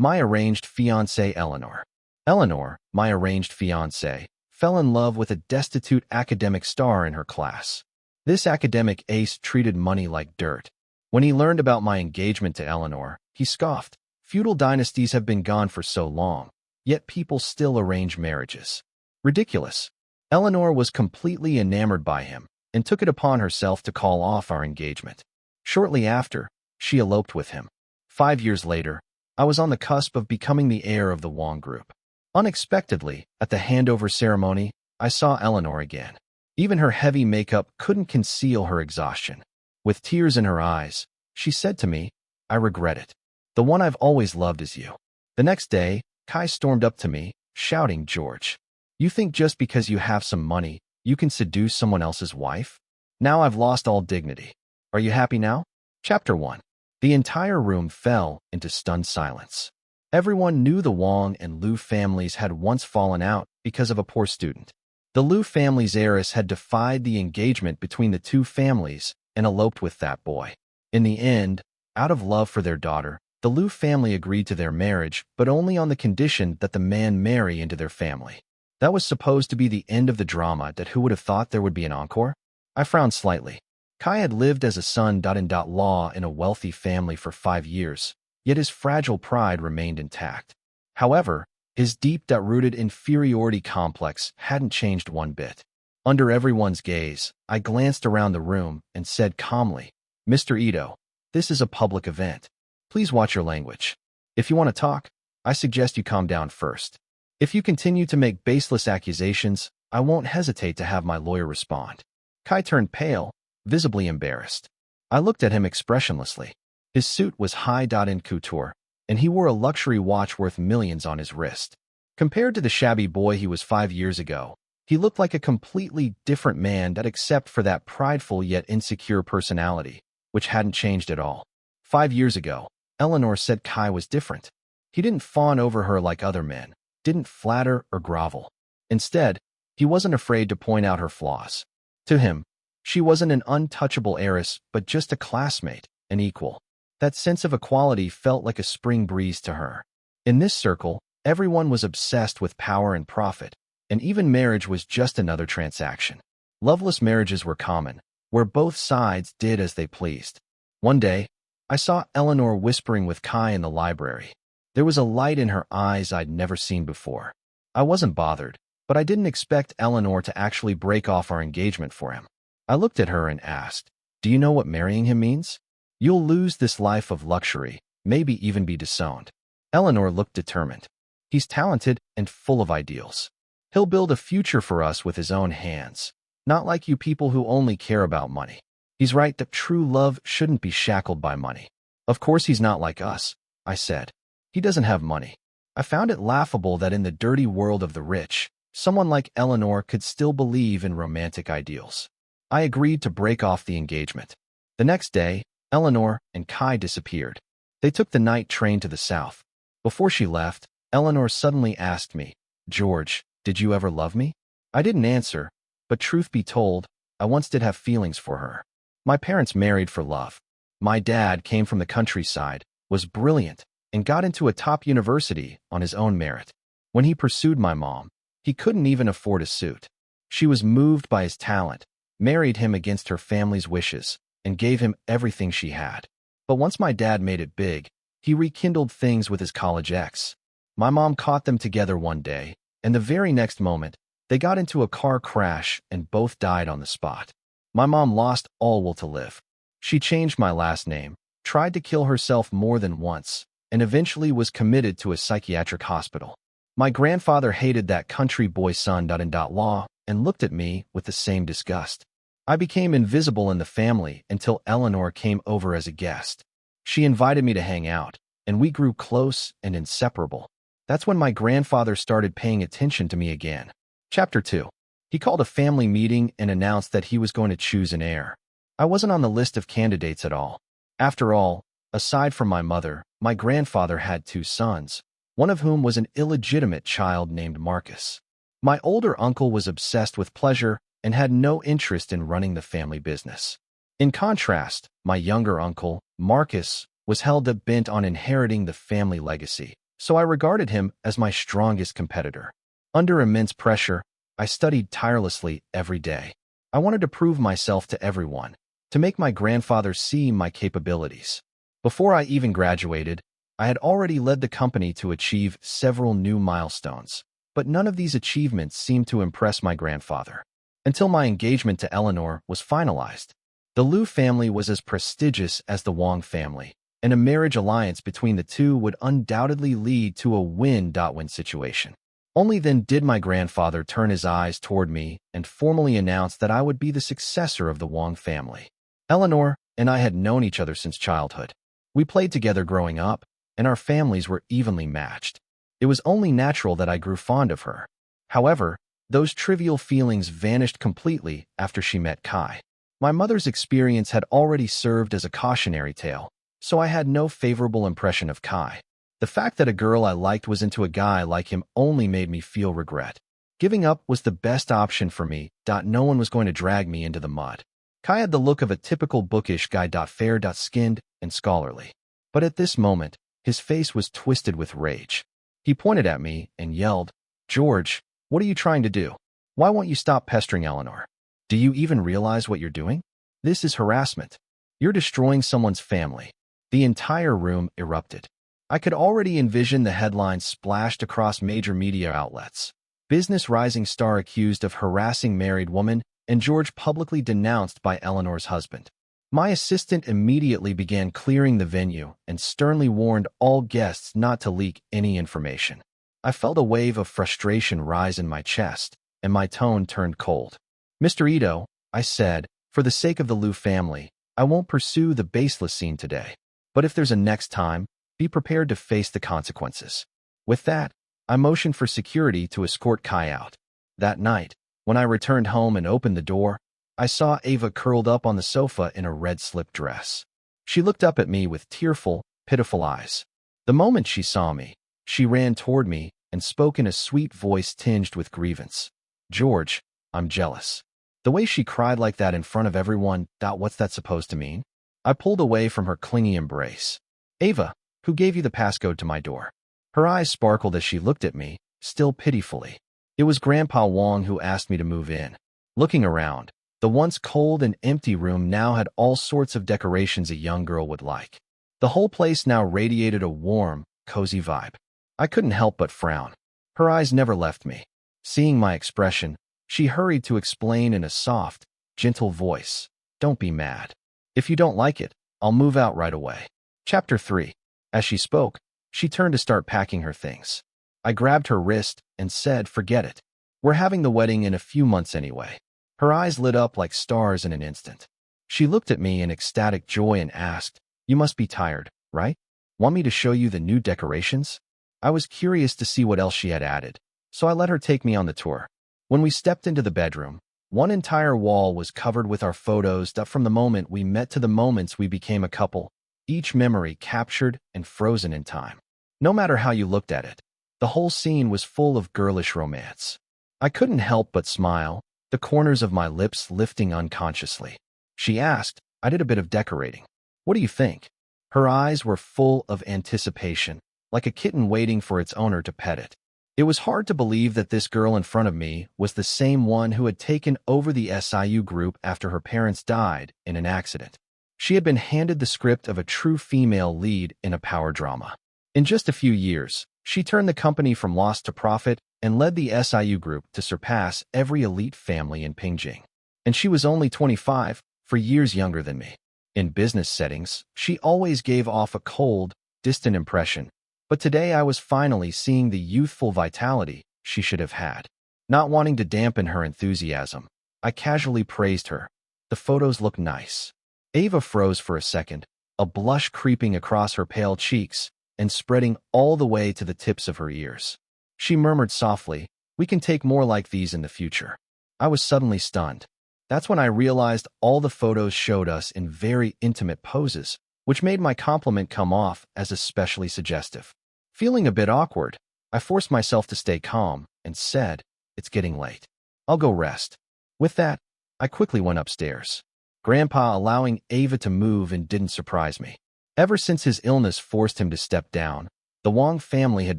My arranged fiancée Eleanor. Eleanor, my arranged fiancée, fell in love with a destitute academic star in her class. This academic ace treated money like dirt. When he learned about my engagement to Eleanor, he scoffed. Feudal dynasties have been gone for so long, yet people still arrange marriages. Ridiculous. Eleanor was completely enamored by him and took it upon herself to call off our engagement. Shortly after, she eloped with him. 5 years later, I was on the cusp of becoming the heir of the Wong Group. Unexpectedly, at the handover ceremony, I saw Eleanor again. Even her heavy makeup couldn't conceal her exhaustion. With tears in her eyes, she said to me, "I regret it. The one I've always loved is you." The next day, Kai stormed up to me, shouting, "George, you think just because you have some money, you can seduce someone else's wife? Now I've lost all dignity. Are you happy now?" Chapter 1. The entire room fell into stunned silence. Everyone knew the Wong and Liu families had once fallen out because of a poor student. The Liu family's heiress had defied the engagement between the two families and eloped with that boy. In the end, out of love for their daughter, the Liu family agreed to their marriage, but only on the condition that the man marry into their family. That was supposed to be the end of the drama. That who would have thought there would be an encore? I frowned slightly. Kai had lived as a son-in-law in a wealthy family for 5 years, yet his fragile pride remained intact. However, his deep-rooted inferiority complex hadn't changed one bit. Under everyone's gaze, I glanced around the room and said calmly, "Mr. Ito, this is a public event. Please watch your language. If you want to talk, I suggest you calm down first. If you continue to make baseless accusations, I won't hesitate to have my lawyer respond." Kai turned pale, visibly embarrassed. I looked at him expressionlessly. His suit was high-in couture, and he wore a luxury watch worth millions on his wrist. Compared to the shabby boy he was 5 years ago, he looked like a completely different man, except for that prideful yet insecure personality, which hadn't changed at all. 5 years ago, Eleanor said Kai was different. He didn't fawn over her like other men, didn't flatter or grovel. Instead, he wasn't afraid to point out her flaws. To him, she wasn't an untouchable heiress, but just a classmate, an equal. That sense of equality felt like a spring breeze to her. In this circle, everyone was obsessed with power and profit, and even marriage was just another transaction. Loveless marriages were common, where both sides did as they pleased. One day, I saw Eleanor whispering with Kai in the library. There was a light in her eyes I'd never seen before. I wasn't bothered, but I didn't expect Eleanor to actually break off our engagement for him. I looked at her and asked, "Do you know what marrying him means? You'll lose this life of luxury, maybe even be disowned." Eleanor looked determined. "He's talented and full of ideals. He'll build a future for us with his own hands, not like you people who only care about money. He's right that true love shouldn't be shackled by money." "Of course he's not like us," I said. "He doesn't have money." I found it laughable that in the dirty world of the rich, someone like Eleanor could still believe in romantic ideals. I agreed to break off the engagement. The next day, Eleanor and Kai disappeared. They took the night train to the south. Before she left, Eleanor suddenly asked me, "George, did you ever love me?" I didn't answer, but truth be told, I once did have feelings for her. My parents married for love. My dad came from the countryside, was brilliant, and got into a top university on his own merit. When he pursued my mom, he couldn't even afford a suit. She was moved by his talent, married him against her family's wishes, and gave him everything she had. But once my dad made it big, he rekindled things with his college ex. My mom caught them together one day, and the very next moment, they got into a car crash and both died on the spot. My mom lost all will to live. She changed my last name, tried to kill herself more than once, and eventually was committed to a psychiatric hospital. My grandfather hated that country boy son-in-law and looked at me with the same disgust. I became invisible in the family until Eleanor came over as a guest. She invited me to hang out, and we grew close and inseparable. That's when my grandfather started paying attention to me again. Chapter 2. He called a family meeting and announced that he was going to choose an heir. I wasn't on the list of candidates at all. After all, aside from my mother, my grandfather had 2 sons, one of whom was an illegitimate child named Marcus. My older uncle was obsessed with pleasure and had no interest in running the family business. In contrast, my younger uncle, Marcus, was hell-bent on inheriting the family legacy, so I regarded him as my strongest competitor. Under immense pressure, I studied tirelessly every day. I wanted to prove myself to everyone, to make my grandfather see my capabilities. Before I even graduated, I had already led the company to achieve several new milestones, but none of these achievements seemed to impress my grandfather. Until my engagement to Eleanor was finalized. The Liu family was as prestigious as the Wang family, and a marriage alliance between the two would undoubtedly lead to a win-win situation. Only then did my grandfather turn his eyes toward me and formally announce that I would be the successor of the Wang family. Eleanor and I had known each other since childhood. We played together growing up, and our families were evenly matched. It was only natural that I grew fond of her. However, those trivial feelings vanished completely after she met Kai. My mother's experience had already served as a cautionary tale, so I had no favorable impression of Kai. The fact that a girl I liked was into a guy like him only made me feel regret. Giving up was the best option for me. No one was going to drag me into the mud. Kai had the look of a typical bookish guy. Fair, skinned, and scholarly. But at this moment, his face was twisted with rage. He pointed at me and yelled, "George, what are you trying to do? Why won't you stop pestering Eleanor? Do you even realize what you're doing? This is harassment. You're destroying someone's family." The entire room erupted. I could already envision the headlines splashed across major media outlets. Business rising star accused of harassing married woman, and George publicly denounced by Eleanor's husband. My assistant immediately began clearing the venue and sternly warned all guests not to leak any information. I felt a wave of frustration rise in my chest, and my tone turned cold. "Mr. Ito," I said, "for the sake of the Liu family, I won't pursue the baseless scene today. But if there's a next time, be prepared to face the consequences." With that, I motioned for security to escort Kai out. That night, when I returned home and opened the door, I saw Ava curled up on the sofa in a red slip dress. She looked up at me with tearful, pitiful eyes. The moment she saw me, she ran toward me and spoke in a sweet voice tinged with grievance. "George, I'm jealous." The way she cried like that in front of everyone, what's that supposed to mean? I pulled away from her clingy embrace. "Ava, who gave you the passcode to my door?" Her eyes sparkled as she looked at me, still pitifully. "It was Grandpa Wang who asked me to move in." Looking around, the once cold and empty room now had all sorts of decorations a young girl would like. The whole place now radiated a warm, cozy vibe. I couldn't help but frown. Her eyes never left me. Seeing my expression, she hurried to explain in a soft, gentle voice, "Don't be mad. If you don't like it, I'll move out right away." Chapter 3. As she spoke, she turned to start packing her things. I grabbed her wrist and said, "Forget it. We're having the wedding in a few months anyway." Her eyes lit up like stars in an instant. She looked at me in ecstatic joy and asked, "You must be tired, right? Want me to show you the new decorations?" I was curious to see what else she had added, so I let her take me on the tour. When we stepped into the bedroom, one entire wall was covered with our photos from the moment we met to the moments we became a couple, each memory captured and frozen in time. No matter how you looked at it, the whole scene was full of girlish romance. I couldn't help but smile, the corners of my lips lifting unconsciously. She asked, "I did a bit of decorating. What do you think?" Her eyes were full of anticipation, like a kitten waiting for its owner to pet it. It was hard to believe that this girl in front of me was the same one who had taken over the SIU group after her parents died in an accident. She had been handed the script of a true female lead in a power drama. In just a few years, she turned the company from loss to profit and led the SIU group to surpass every elite family in Beijing. And she was only 25, 4 years younger than me. In business settings, she always gave off a cold, distant impression, but today I was finally seeing the youthful vitality she should have had. Not wanting to dampen her enthusiasm, I casually praised her. "The photos look nice." Ava froze for a second, a blush creeping across her pale cheeks and spreading all the way to the tips of her ears. She murmured softly, "We can take more like these in the future." I was suddenly stunned. That's when I realized all the photos showed us in very intimate poses, which made my compliment come off as especially suggestive. Feeling a bit awkward, I forced myself to stay calm and said, "It's getting late. I'll go rest." With that, I quickly went upstairs. Grandpa allowing Ava to move and didn't surprise me. Ever since his illness forced him to step down, The Wang family had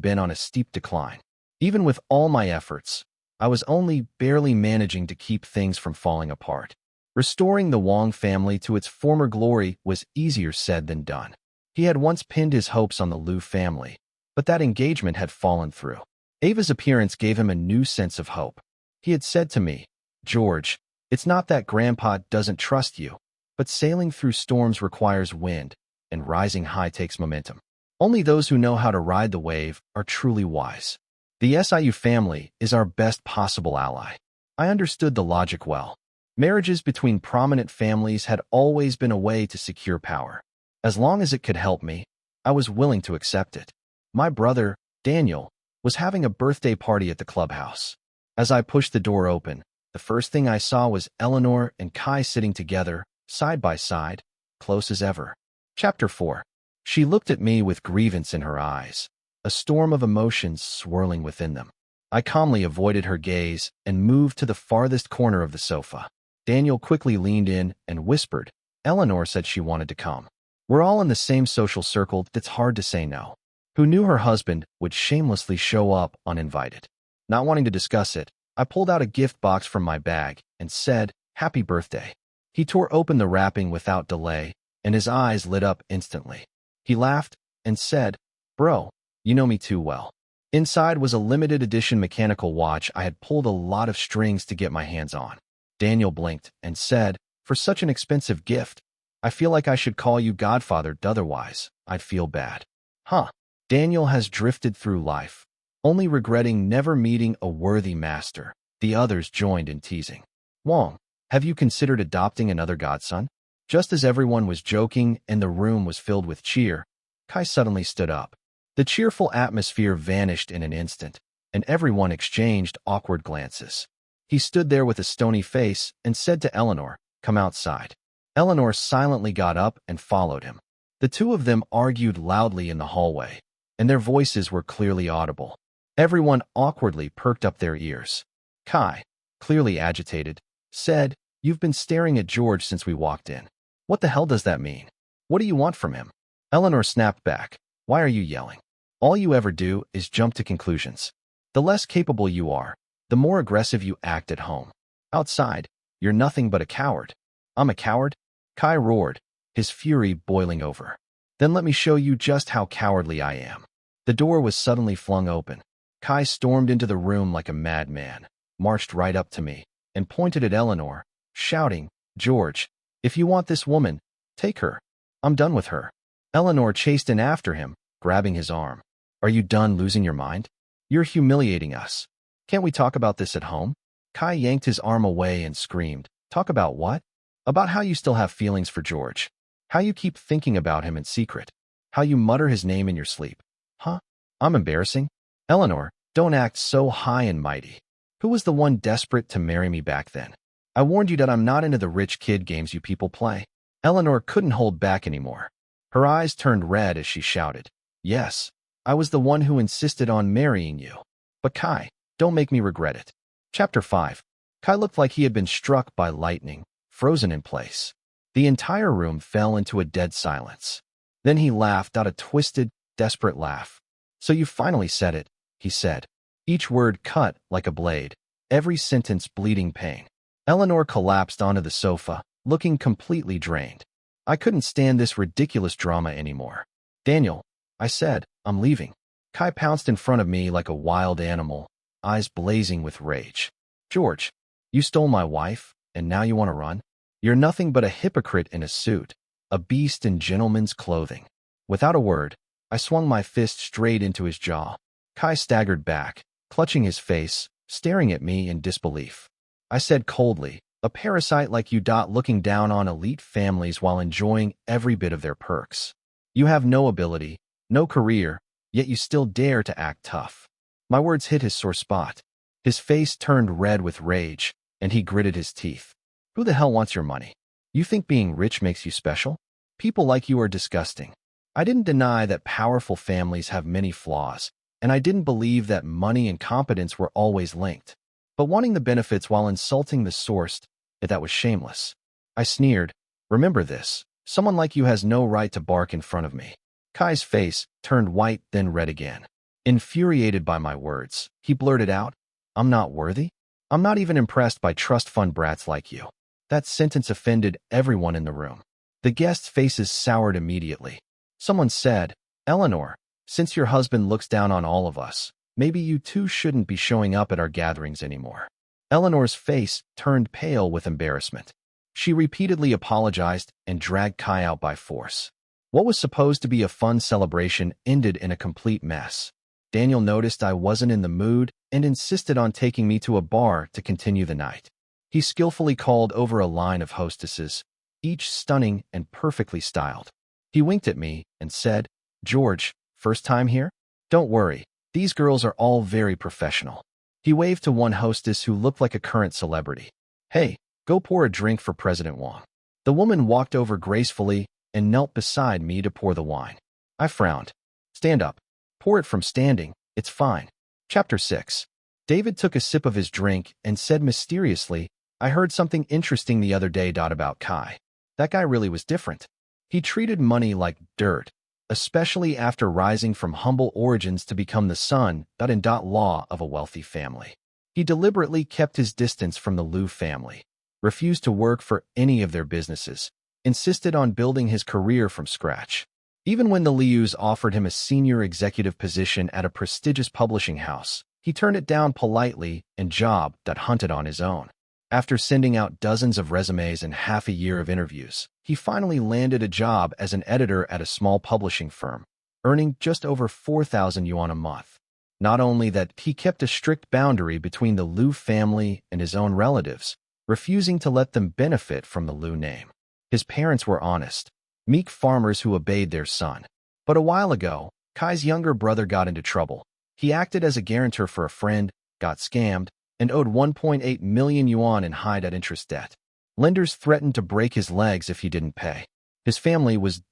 been on a steep decline. Even with all my efforts, I was only barely managing to keep things from falling apart. Restoring the Wang family to its former glory was easier said than done. He had once pinned his hopes on the Liu family, but that engagement had fallen through. Ava's appearance gave him a new sense of hope. He had said to me, "George, it's not that Grandpa doesn't trust you, but sailing through storms requires wind, and rising high takes momentum. Only those who know how to ride the wave are truly wise. The SIU family is our best possible ally." I understood the logic well. Marriages between prominent families had always been a way to secure power. As long as it could help me, I was willing to accept it. My brother, Daniel, was having a birthday party at the clubhouse. As I pushed the door open, the first thing I saw was Eleanor and Kai sitting together, side by side, close as ever. Chapter 4. She looked at me with grievance in her eyes, a storm of emotions swirling within them. I calmly avoided her gaze and moved to the farthest corner of the sofa. Daniel quickly leaned in and whispered, "Eleanor said she wanted to come. We're all in the same social circle that's hard to say no." Who knew her husband would shamelessly show up uninvited? Not wanting to discuss it, I pulled out a gift box from my bag and said, "Happy birthday." He tore open the wrapping without delay, and his eyes lit up instantly. He laughed and said, "Bro, you know me too well." Inside was a limited edition mechanical watch I had pulled a lot of strings to get my hands on. Daniel blinked and said, "For such an expensive gift, I feel like I should call you Godfather, otherwise I'd feel bad." Huh. Daniel has drifted through life, only regretting never meeting a worthy master. The others joined in teasing. "Wang, have you considered adopting another godson?" Just as everyone was joking and the room was filled with cheer, Kai suddenly stood up. The cheerful atmosphere vanished in an instant, and everyone exchanged awkward glances. He stood there with a stony face and said to Eleanor, "Come outside." Eleanor silently got up and followed him. The two of them argued loudly in the hallway, and their voices were clearly audible. Everyone awkwardly perked up their ears. Kai, clearly agitated, said, "You've been staring at George since we walked in. What the hell does that mean? What do you want from him?" Eleanor snapped back, "Why are you yelling? All you ever do is jump to conclusions. The less capable you are, the more aggressive you act at home. Outside, you're nothing but a coward." "I'm a coward?" Kai roared, his fury boiling over. "Then let me show you just how cowardly I am." The door was suddenly flung open. Kai stormed into the room like a madman, marched right up to me, and pointed at Eleanor, shouting, "George, if you want this woman, take her. I'm done with her." Eleanor chased in after him, grabbing his arm. "Are you done losing your mind? You're humiliating us. Can't we talk about this at home?" Kai yanked his arm away and screamed, "Talk about what? About how you still have feelings for George. How you keep thinking about him in secret. How you mutter his name in your sleep. Huh? I'm embarrassing? Eleanor, don't act so high and mighty. Who was the one desperate to marry me back then? I warned you that I'm not into the rich kid games you people play." Eleanor couldn't hold back anymore. Her eyes turned red as she shouted, "Yes, I was the one who insisted on marrying you. But Kai, don't make me regret it." Chapter 5. Kai looked like he had been struck by lightning, frozen in place. The entire room fell into a dead silence. Then he laughed out a twisted, desperate laugh. "So you finally said it," he said. Each word cut like a blade, every sentence bleeding pain. Eleanor collapsed onto the sofa, looking completely drained. I couldn't stand this ridiculous drama anymore. "Daniel," I said, "I'm leaving." Kai pounced in front of me like a wild animal, eyes blazing with rage. "George, you stole my wife, and now you want to run? You're nothing but a hypocrite in a suit, a beast in gentleman's clothing." Without a word, I swung my fist straight into his jaw. Kai staggered back, clutching his face, staring at me in disbelief. I said coldly, "A parasite like you looking down on elite families while enjoying every bit of their perks. You have no ability, no career, yet you still dare to act tough." My words hit his sore spot. His face turned red with rage, and he gritted his teeth. "Who the hell wants your money? You think being rich makes you special? People like you are disgusting." I didn't deny that powerful families have many flaws, and I didn't believe that money and competence were always linked. But wanting the benefits while insulting the source, that was shameless. I sneered, "Remember this, someone like you has no right to bark in front of me." Kai's face turned white, then red again. Infuriated by my words, he blurted out, "I'm not worthy? I'm not even impressed by trust fund brats like you." That sentence offended everyone in the room. The guests' faces soured immediately. Someone said, "Eleanor, since your husband looks down on all of us, maybe you too shouldn't be showing up at our gatherings anymore." Eleanor's face turned pale with embarrassment. She repeatedly apologized and dragged Kai out by force. What was supposed to be a fun celebration ended in a complete mess. Daniel noticed I wasn't in the mood and insisted on taking me to a bar to continue the night. He skillfully called over a line of hostesses, each stunning and perfectly styled. He winked at me and said, "George, first time here? Don't worry, these girls are all very professional." He waved to one hostess who looked like a current celebrity. "Hey, go pour a drink for President Wang." The woman walked over gracefully and knelt beside me to pour the wine. I frowned. "Stand up. Pour it from standing, it's fine." Chapter 6. David took a sip of his drink and said mysteriously, "I heard something interesting the other day about Kai. That guy really was different. He treated money like dirt, especially after rising from humble origins to become the son-in-law of a wealthy family. He deliberately kept his distance from the Liu family, refused to work for any of their businesses, insisted on building his career from scratch. Even when the Lius offered him a senior executive position at a prestigious publishing house, he turned it down politely and hunted on his own. After sending out dozens of resumes and half a year of interviews, he finally landed a job as an editor at a small publishing firm, earning just over 4,000 yuan a month. Not only that, he kept a strict boundary between the Liu family and his own relatives, refusing to let them benefit from the Liu name. His parents were honest, meek farmers who obeyed their son. But a while ago, Kai's younger brother got into trouble. He acted as a guarantor for a friend, got scammed, and owed 1.8 million yuan in high-interest debt. Lenders threatened to break his legs if he didn't pay. His family was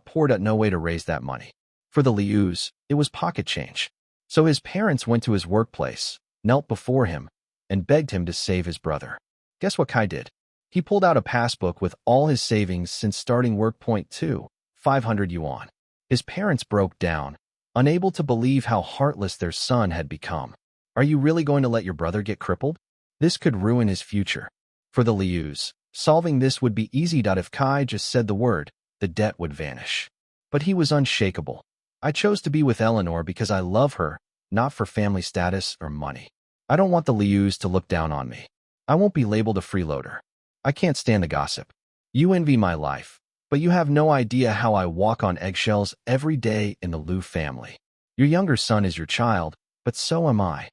poor, no way to raise that money. For the Lius, it was pocket change. So his parents went to his workplace, knelt before him, and begged him to save his brother. Guess what Kai did? He pulled out a passbook with all his savings since starting work. 500 yuan. His parents broke down, unable to believe how heartless their son had become. Are you really going to let your brother get crippled? This could ruin his future. For the Lius, solving this would be easy. If Kai just said the word, the debt would vanish. But he was unshakable. "I chose to be with Eleanor because I love her, not for family status or money. I don't want the Lius to look down on me. I won't be labeled a freeloader. I can't stand the gossip. You envy my life, but you have no idea how I walk on eggshells every day in the Liu family. Your younger son is your child, but so am I."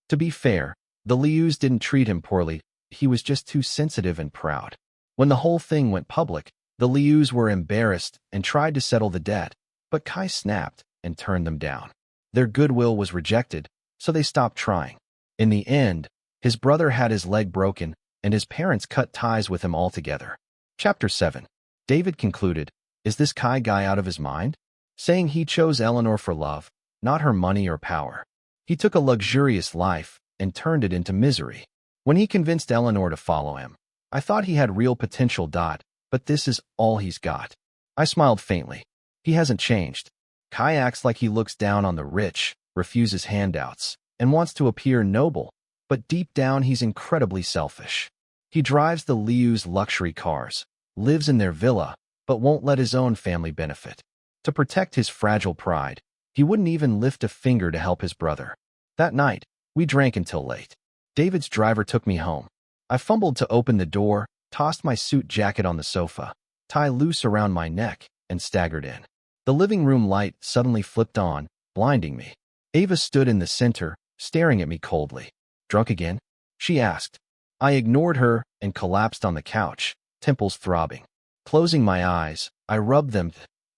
To be fair, the Lius didn't treat him poorly. He was just too sensitive and proud. When the whole thing went public, the Lius were embarrassed and tried to settle the debt, but Kai snapped and turned them down. Their goodwill was rejected, so they stopped trying. In the end, his brother had his leg broken, and his parents cut ties with him altogether. Chapter 7. David concluded, "Is this Kai guy out of his mind? Saying he chose Eleanor for love, not her money or power. He took a luxurious life and turned it into misery. When he convinced Eleanor to follow him, I thought he had real potential. But this is all he's got." I smiled faintly. He hasn't changed. Kai acts like he looks down on the rich, refuses handouts, and wants to appear noble, but deep down he's incredibly selfish. He drives the Liu's luxury cars, lives in their villa, but won't let his own family benefit. To protect his fragile pride, he wouldn't even lift a finger to help his brother. That night, we drank until late. David's driver took me home. I fumbled to open the door, tossed my suit jacket on the sofa, tie loose around my neck, and staggered in. The living room light suddenly flipped on, blinding me. Ava stood in the center, staring at me coldly. "Drunk again?" she asked. I ignored her and collapsed on the couch, temples throbbing. Closing my eyes, I rubbed them,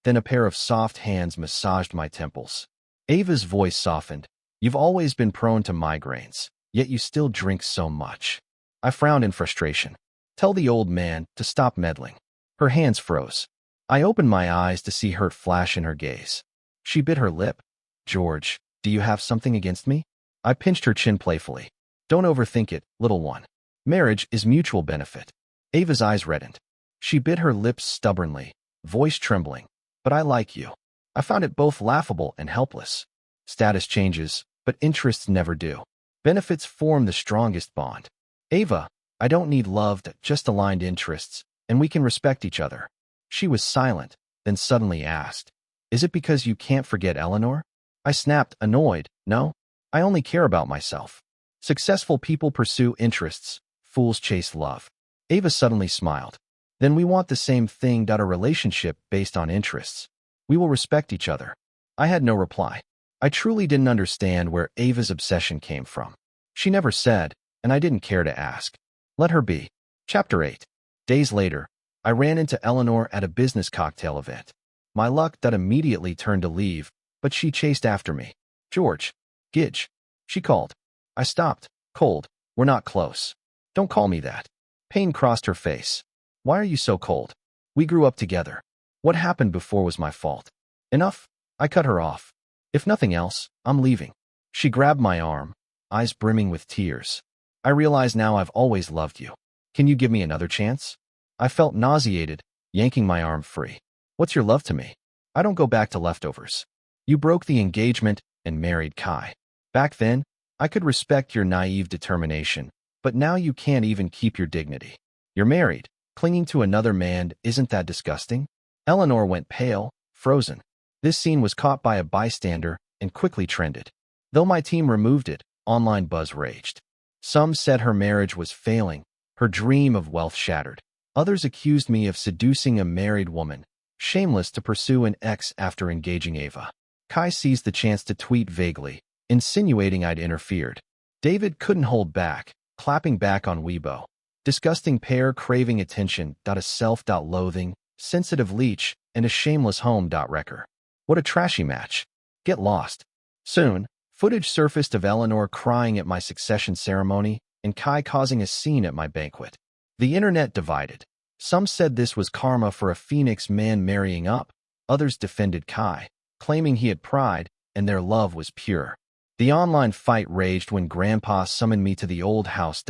then a pair of soft hands massaged my temples. Ava's voice softened. "You've always been prone to migraines, yet you still drink so much." I frowned in frustration. "Tell the old man to stop meddling." Her hands froze. I opened my eyes to see hurt flash in her gaze. She bit her lip. "George, do you have something against me?" I pinched her chin playfully. "Don't overthink it, little one. Marriage is mutual benefit." Ava's eyes reddened. She bit her lips stubbornly, voice trembling. "But I like you." I found it both laughable and helpless. Status changes, but interests never do. Benefits form the strongest bond. Ava, I don't need love, just aligned interests, and we can respect each other. She was silent, then suddenly asked, "Is it because you can't forget Eleanor?" I snapped, annoyed. "No, I only care about myself. Successful people pursue interests, fools chase love." Ava suddenly smiled. "Then we want the same thing, a relationship based on interests. We will respect each other." I had no reply. I truly didn't understand where Ava's obsession came from. She never said, and I didn't care to ask. Let her be. Chapter 8. Days later, I ran into Eleanor at a business cocktail event. My luck immediately turned to leave, but she chased after me. "George. Gidge," she called. I stopped, cold. "We're not close." "Don't call me that." Pain crossed her face. "Why are you so cold? We grew up together. What happened before was my fault." "Enough." I cut her off. "If nothing else, I'm leaving." She grabbed my arm, eyes brimming with tears. "I realize now I've always loved you. Can you give me another chance?" I felt nauseated, yanking my arm free. "What's your love to me? I don't go back to leftovers. You broke the engagement and married Kai. Back then, I could respect your naive determination, but now you can't even keep your dignity. You're married. Clinging to another man, isn't that disgusting?" Eleanor went pale, frozen. This scene was caught by a bystander and quickly trended. Though my team removed it, online buzz raged. Some said her marriage was failing, her dream of wealth shattered. Others accused me of seducing a married woman, shameless to pursue an ex after engaging Ava. Kai seized the chance to tweet vaguely, insinuating I'd interfered. David couldn't hold back, clapping back on Weibo. "Disgusting pair craving attention, a self-loathing, sensitive leech, and a shameless home.wrecker. What a trashy match. Get lost." Soon, footage surfaced of Eleanor crying at my succession ceremony and Kai causing a scene at my banquet. The internet divided. Some said this was karma for a Phoenix man marrying up. Others defended Kai, claiming he had pride and their love was pure. The online fight raged when Grandpa summoned me to the old house.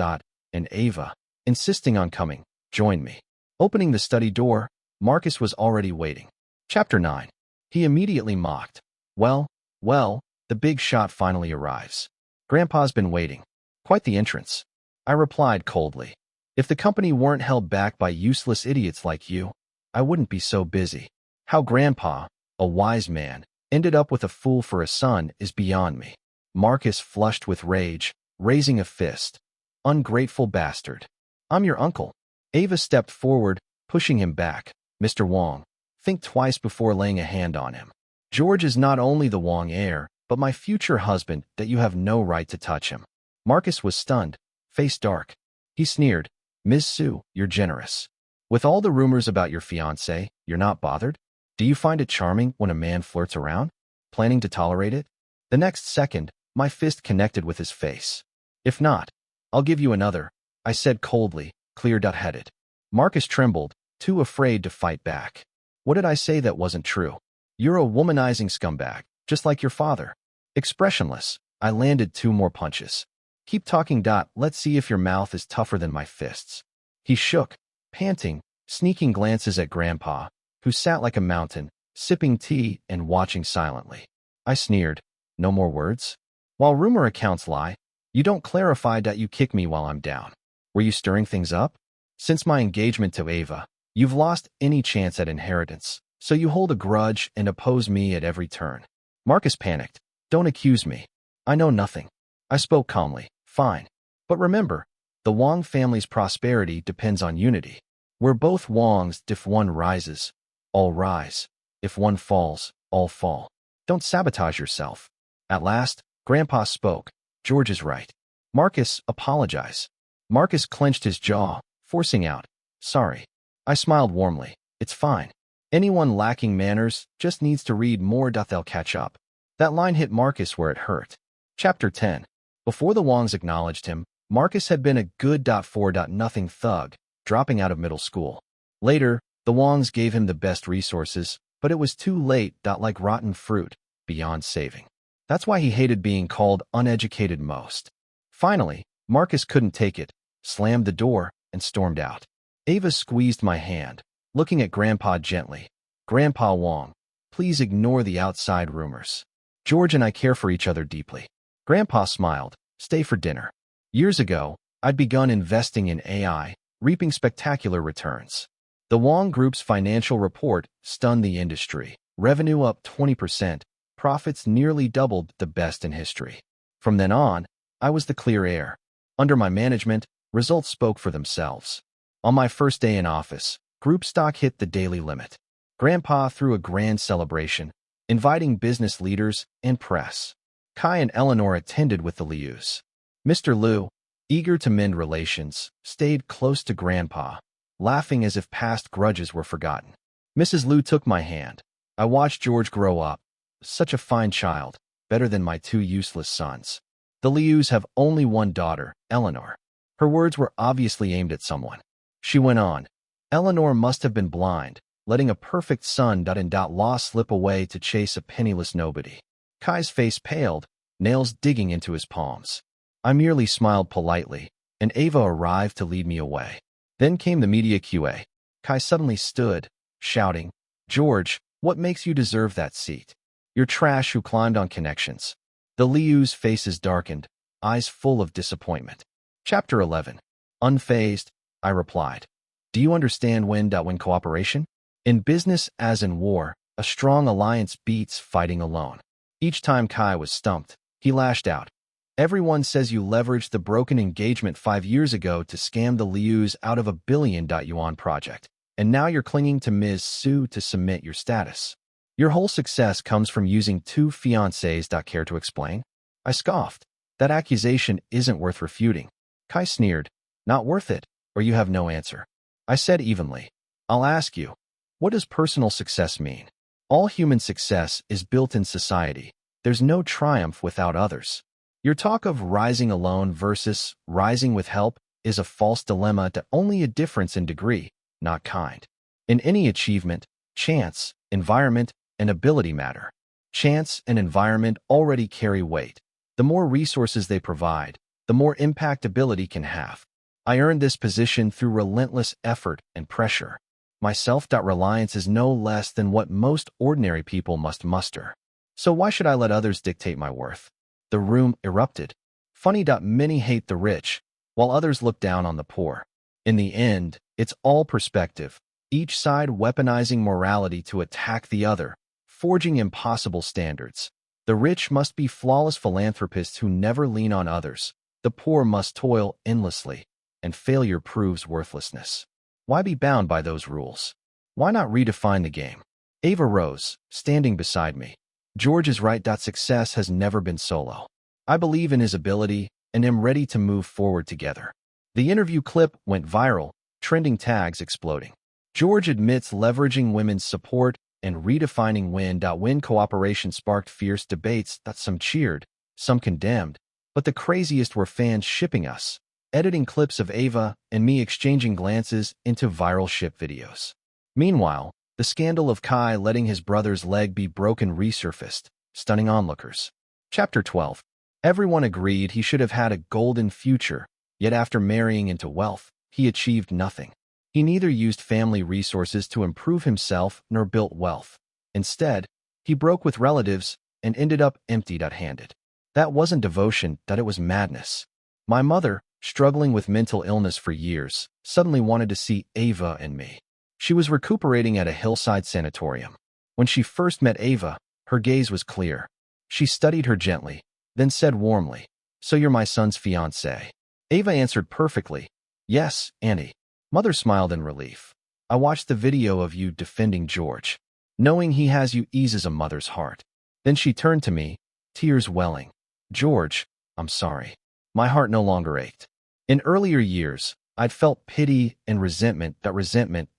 And Ava, insisting on coming, joined me. Opening the study door, Marcus was already waiting. Chapter 9. He immediately mocked. Well, the big shot finally arrives. Grandpa's been waiting. Quite the entrance." I replied coldly. "If the company weren't held back by useless idiots like you, I wouldn't be so busy. How Grandpa, a wise man, ended up with a fool for a son is beyond me." Marcus flushed with rage, raising a fist. "Ungrateful bastard. I'm your uncle." Ava stepped forward, pushing him back. "Mr. Wong, think twice before laying a hand on him. George is not only the Wong heir, but my future husband, that you have no right to touch him." Marcus was stunned, face dark. He sneered. "Ms. Su, you're generous. With all the rumors about your fiancé, you're not bothered? Do you find it charming when a man flirts around? Planning to tolerate it?" The next second, my fist connected with his face. "If not, I'll give you another," I said coldly, clear-headed. Marcus trembled, too afraid to fight back. "What did I say that wasn't true? You're a womanizing scumbag, just like your father." Expressionless, I landed 2 more punches. "Keep talking. Let's see if your mouth is tougher than my fists." He shook, panting, sneaking glances at Grandpa, who sat like a mountain, sipping tea and watching silently. I sneered. "No more words? While rumor accounts lie, you don't clarify that you kick me while I'm down. Were you stirring things up? Since my engagement to Ava, you've lost any chance at inheritance, so you hold a grudge and oppose me at every turn." Marcus panicked. "Don't accuse me. I know nothing." I spoke calmly. "Fine. But remember, the Wong family's prosperity depends on unity. We're both Wongs. If one rises, all rise. If one falls, all fall. Don't sabotage yourself." At last, Grandpa spoke. "George is right. Marcus, apologize." Marcus clenched his jaw, forcing out, "Sorry." I smiled warmly. "It's fine. Anyone lacking manners just needs to read more. They'll catch up." That line hit Marcus where it hurt. Chapter 10. Before the Wongs acknowledged him, Marcus had been a good for nothing thug, dropping out of middle school. Later, the Wongs gave him the best resources, but it was too late. Like rotten fruit, beyond saving. That's why he hated being called uneducated most. Finally, Marcus couldn't take it, slammed the door, and stormed out. Ava squeezed my hand, looking at Grandpa gently. "Grandpa Wong, Please ignore the outside rumors. George and I care for each other deeply. Grandpa smiled. Stay for dinner. Years ago, I'd begun investing in AI, reaping spectacular returns. The Wong Group's financial report stunned the industry. Revenue up 20%, profits nearly doubled, the best in history. From then on, I was the clear heir. Under my management, results spoke for themselves. On my first day in office, group stock hit the daily limit. Grandpa threw a grand celebration, inviting business leaders and press. Kai and Eleanor attended with the Lius. Mr. Liu, eager to mend relations, stayed close to Grandpa, laughing as if past grudges were forgotten. Mrs. Liu took my hand. I watched George grow up. Such a fine child, better than my two useless sons. The Lius have only one daughter, Eleanor. Her words were obviously aimed at someone. She went on. Eleanor must have been blind, letting a perfect son-in-law slip away to chase a penniless nobody. Kai's face paled, nails digging into his palms. I merely smiled politely, and Ava arrived to lead me away. Then came the media QA. Kai suddenly stood, shouting, George, what makes you deserve that seat? You're trash who climbed on connections. The Liu's faces darkened, eyes full of disappointment. Chapter 11. Unfazed, I replied. Do you understand win-win cooperation? In business as in war, a strong alliance beats fighting alone. Each time Kai was stumped, he lashed out. Everyone says you leveraged the broken engagement 5 years ago to scam the Lius out of a billion-yuan project, and now you're clinging to Ms. Su to cement your status. Your whole success comes from using 2 fiancés. Care to explain? I scoffed. That accusation isn't worth refuting. Kai sneered. Not worth it, or you have no answer. I said evenly. I'll ask you. What does personal success mean? All human success is built in society. There's no triumph without others. Your talk of rising alone versus rising with help is a false dilemma that only a difference in degree, not kind. In any achievement, chance, environment, and ability matter. Chance and environment already carry weight. The more resources they provide, the more impact ability can have. I earned this position through relentless effort and pressure. My self-reliance is no less than what most ordinary people must muster. So why should I let others dictate my worth? The room erupted. Funny. Many hate the rich, while others look down on the poor. In the end, it's all perspective, each side weaponizing morality to attack the other, forging impossible standards. The rich must be flawless philanthropists who never lean on others. The poor must toil endlessly, and failure proves worthlessness. Why be bound by those rules? Why not redefine the game? Ava rose, standing beside me. George is right. Success has never been solo. I believe in his ability and am ready to move forward together. The interview clip went viral, trending tags exploding. George admits leveraging women's support and redefining win-win cooperation sparked fierce debates. Some cheered, some condemned, but the craziest were fans shipping us, editing clips of Ava and me exchanging glances into viral ship videos. Meanwhile, the scandal of Kai letting his brother's leg be broken resurfaced, stunning onlookers. Chapter 12. Everyone agreed he should have had a golden future, yet after marrying into wealth, he achieved nothing. He neither used family resources to improve himself nor built wealth. Instead, he broke with relatives and ended up empty-handed. That wasn't devotion, it was madness. My mother, struggling with mental illness for years, suddenly wanted to see Ava and me. She was recuperating at a hillside sanatorium. When she first met Ava, her gaze was clear. She studied her gently, then said warmly, So you're my son's fiancé. Ava answered perfectly, Yes, Auntie. Mother smiled in relief. I watched the video of you defending George. Knowing he has you eases a mother's heart. Then she turned to me, tears welling. George, I'm sorry. My heart no longer ached. In earlier years, I'd felt pity and resentment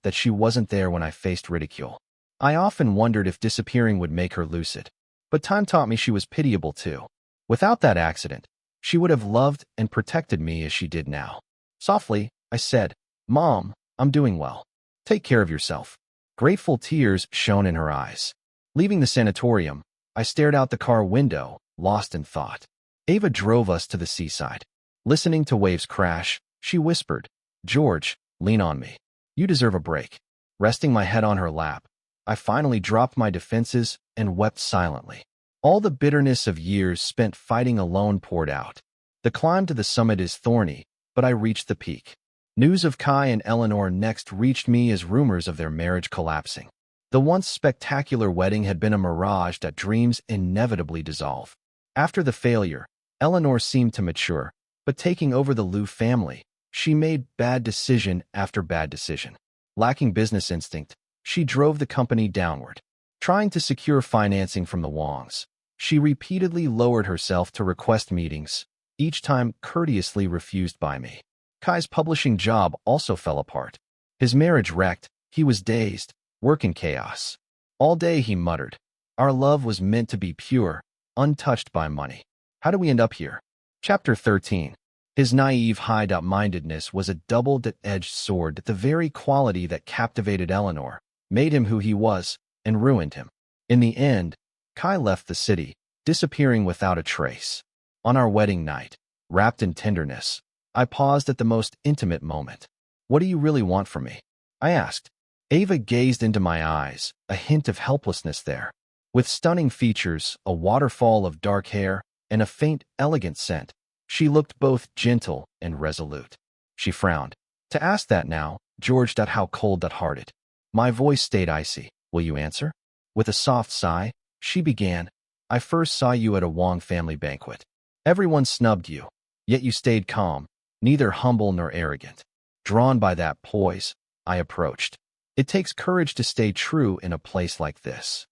that she wasn't there when I faced ridicule. I often wondered if disappearing would make her lucid. But time taught me she was pitiable too. Without that accident, she would have loved and protected me as she did now. Softly, I said, Mom, I'm doing well. Take care of yourself. Grateful tears shone in her eyes. Leaving the sanatorium, I stared out the car window, lost in thought. Ava drove us to the seaside. Listening to waves crash, she whispered, George, lean on me. You deserve a break. Resting my head on her lap, I finally dropped my defenses and wept silently. All the bitterness of years spent fighting alone poured out. The climb to the summit is thorny, but I reached the peak. News of Kai and Eleanor next reached me as rumors of their marriage collapsing. The once spectacular wedding had been a mirage that dreams inevitably dissolve. After the failure, Eleanor seemed to mature, but taking over the Liu family, she made bad decision after bad decision. Lacking business instinct, she drove the company downward. Trying to secure financing from the Wangs, she repeatedly lowered herself to request meetings, each time courteously refused by me. Kai's publishing job also fell apart. His marriage wrecked, he was dazed, work in chaos. All day he muttered, "Our love was meant to be pure, untouched by money. How do we end up here?" Chapter 13. His naive hideout-mindedness was a double-edged sword. The very quality that captivated Eleanor, made him who he was, and ruined him. In the end, Kai left the city, disappearing without a trace. On our wedding night, wrapped in tenderness, I paused at the most intimate moment. "What do you really want from me?" I asked. Ava gazed into my eyes, a hint of helplessness there. With stunning features, a waterfall of dark hair, and a faint, elegant scent, she looked both gentle and resolute. She frowned. "To ask that now, George, how cold that hearted." My voice stayed icy. "Will you answer?" With a soft sigh, she began, "I first saw you at a Wong family banquet. Everyone snubbed you, yet you stayed calm, neither humble nor arrogant. Drawn by that poise, I approached. It takes courage to stay true in a place like this."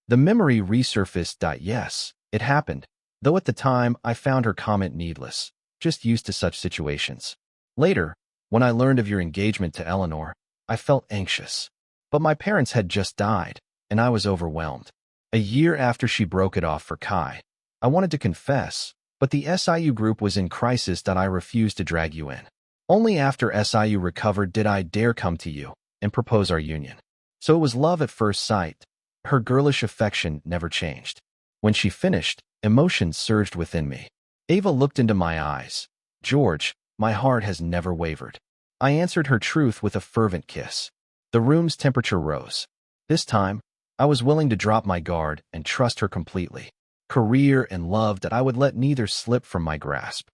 The memory resurfaced. Yes, it happened, though at the time I found her comment needless, just used to such situations. Later, when I learned of your engagement to Eleanor, I felt anxious. But my parents had just died, and I was overwhelmed. A year after she broke it off for Kai, I wanted to confess, but the SIU group was in crisis. I refused to drag you in. Only after SIU recovered did I dare come to you and propose our union. So it was love at first sight. Her girlish affection never changed. When she finished, emotion surged within me. Ava looked into my eyes. "George, my heart has never wavered." I answered her truth with a fervent kiss. The room's temperature rose. This time, I was willing to drop my guard and trust her completely. Career and love, I would let neither slip from my grasp.